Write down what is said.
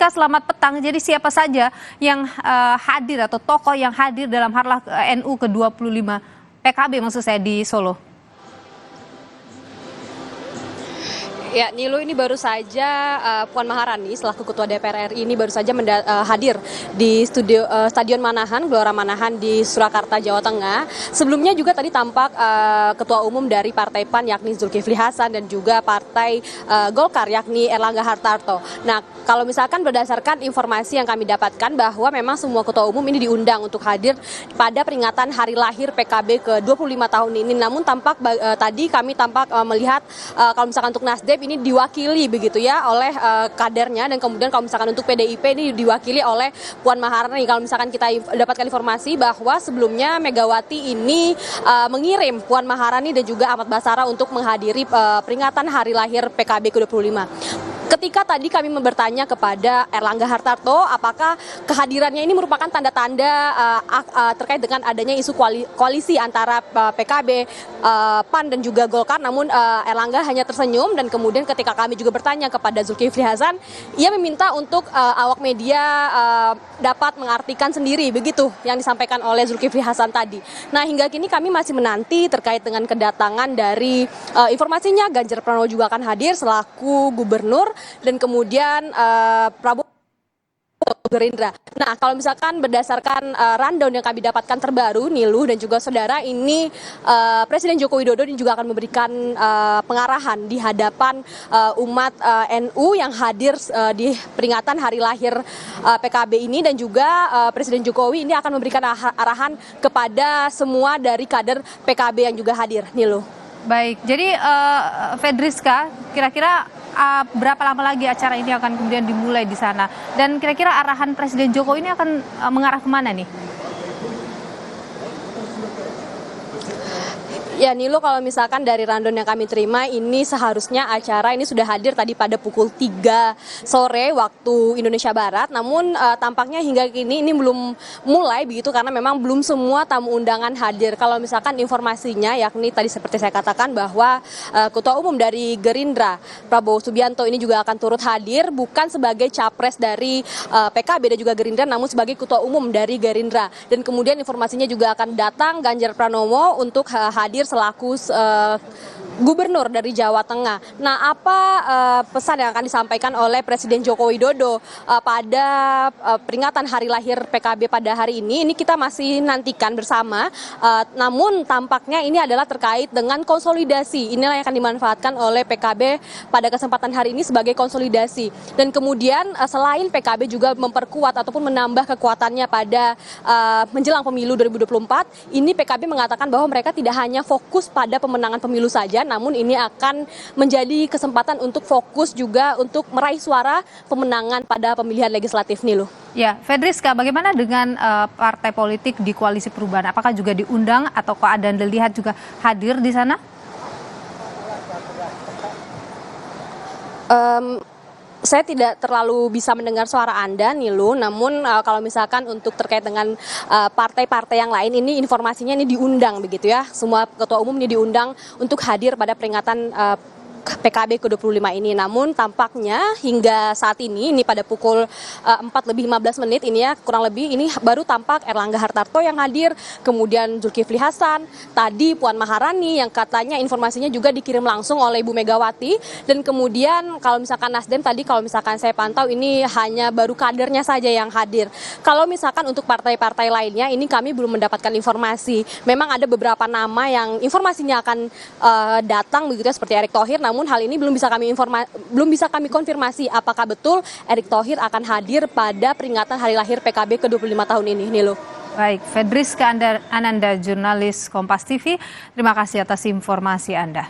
Fedriska, selamat petang. Jadi siapa saja yang hadir atau tokoh yang hadir dalam Harlah NU ke-25 PKB maksud saya di Solo? Ya, Nilu, ini baru saja Puan Maharani selaku Ketua DPR RI ini baru saja hadir di Stadion Manahan, Gelora Manahan di Surakarta, Jawa Tengah. Sebelumnya juga tadi tampak Ketua Umum dari Partai PAN yakni Zulkifli Hasan dan juga Partai Golkar yakni Erlangga Hartarto. Nah, kalau misalkan berdasarkan informasi yang kami dapatkan bahwa memang semua Ketua Umum ini diundang untuk hadir pada peringatan hari lahir PKB ke-25 tahun ini. Namun tampak tadi kami melihat kalau misalkan untuk Nasdem ini diwakili begitu ya oleh kadernya, dan kemudian kalau misalkan untuk PDIP ini diwakili oleh Puan Maharani. Kalau misalkan kita dapatkan informasi bahwa sebelumnya Megawati ini mengirim Puan Maharani dan juga Ahmad Basara untuk menghadiri peringatan hari lahir PKB ke-25. Ketika tadi kami bertanya kepada Erlangga Hartarto apakah kehadirannya ini merupakan tanda-tanda terkait dengan adanya isu koalisi antara PKB, PAN dan juga Golkar, namun Erlangga hanya tersenyum, dan kemudian ketika kami juga bertanya kepada Zulkifli Hasan, ia meminta untuk awak media dapat mengartikan sendiri begitu yang disampaikan oleh Zulkifli Hasan tadi. Nah, hingga kini kami masih menanti terkait dengan kedatangan dari informasinya Ganjar Pranowo juga akan hadir selaku gubernur, dan kemudian Prabowo Gerindra. Nah, kalau misalkan berdasarkan rundown yang kami dapatkan terbaru, Nilu dan juga saudara, ini Presiden Joko Widodo ini juga akan memberikan pengarahan di hadapan umat NU yang hadir di peringatan hari lahir PKB ini, dan juga Presiden Jokowi ini akan memberikan arahan kepada semua dari kader PKB yang juga hadir, Nilu. Baik, jadi Fedriska, kira-kira berapa lama lagi acara ini akan kemudian dimulai di sana? Dan kira-kira arahan Presiden Jokowi ini akan mengarah kemana nih? Ya, Nilu, kalau misalkan dari rundown yang kami terima, ini seharusnya acara ini sudah hadir tadi pada pukul 3 sore waktu Indonesia Barat. Namun tampaknya hingga kini ini belum mulai begitu karena memang belum semua tamu undangan hadir. Kalau misalkan informasinya yakni tadi seperti saya katakan bahwa Ketua Umum dari Gerindra, Prabowo Subianto ini juga akan turut hadir bukan sebagai capres dari PKB dan juga Gerindra, namun sebagai Ketua Umum dari Gerindra. Dan kemudian informasinya juga akan datang Ganjar Pranowo untuk hadir selaku gubernur dari Jawa Tengah. Nah, apa pesan yang akan disampaikan oleh Presiden Joko Widodo pada peringatan hari lahir PKB pada hari ini kita masih nantikan bersama. Namun tampaknya ini adalah terkait dengan konsolidasi. Inilah yang akan dimanfaatkan oleh PKB pada kesempatan hari ini sebagai konsolidasi. Dan kemudian selain PKB juga memperkuat ataupun menambah kekuatannya pada menjelang pemilu 2024, ini PKB mengatakan bahwa mereka tidak hanya fokus pada pemenangan pemilu saja, namun ini akan menjadi kesempatan untuk fokus juga untuk meraih suara pemenangan pada pemilihan legislatif, Nilu. Ya, Fedriska, bagaimana dengan partai politik di Koalisi Perubahan? Apakah juga diundang atau kok Anda lihat juga hadir di sana? Saya tidak terlalu bisa mendengar suara Anda, Nilu, namun kalau misalkan untuk terkait dengan partai-partai yang lain, ini informasinya ini diundang begitu ya. Semua ketua umum ini diundang untuk hadir pada peringatan PKB ke-25 ini. Namun tampaknya hingga saat ini pada pukul 4:15 ini ya, kurang lebih ini baru tampak Erlangga Hartarto yang hadir, kemudian Zulkifli Hasan, tadi Puan Maharani yang katanya informasinya juga dikirim langsung oleh Ibu Megawati, dan kemudian kalau misalkan Nasdem tadi kalau misalkan saya pantau ini hanya baru kadernya saja yang hadir. Kalau misalkan untuk partai-partai lainnya ini kami belum mendapatkan informasi. Memang ada beberapa nama yang informasinya akan datang begitu ya, seperti Erick Thohir, namun hal ini belum bisa kami konfirmasi apakah betul Erick Thohir akan hadir pada peringatan hari lahir PKB ke-25 tahun ini, Nilu. Baik, Fedriska Ananda, jurnalis Kompas TV, terima kasih atas informasi Anda.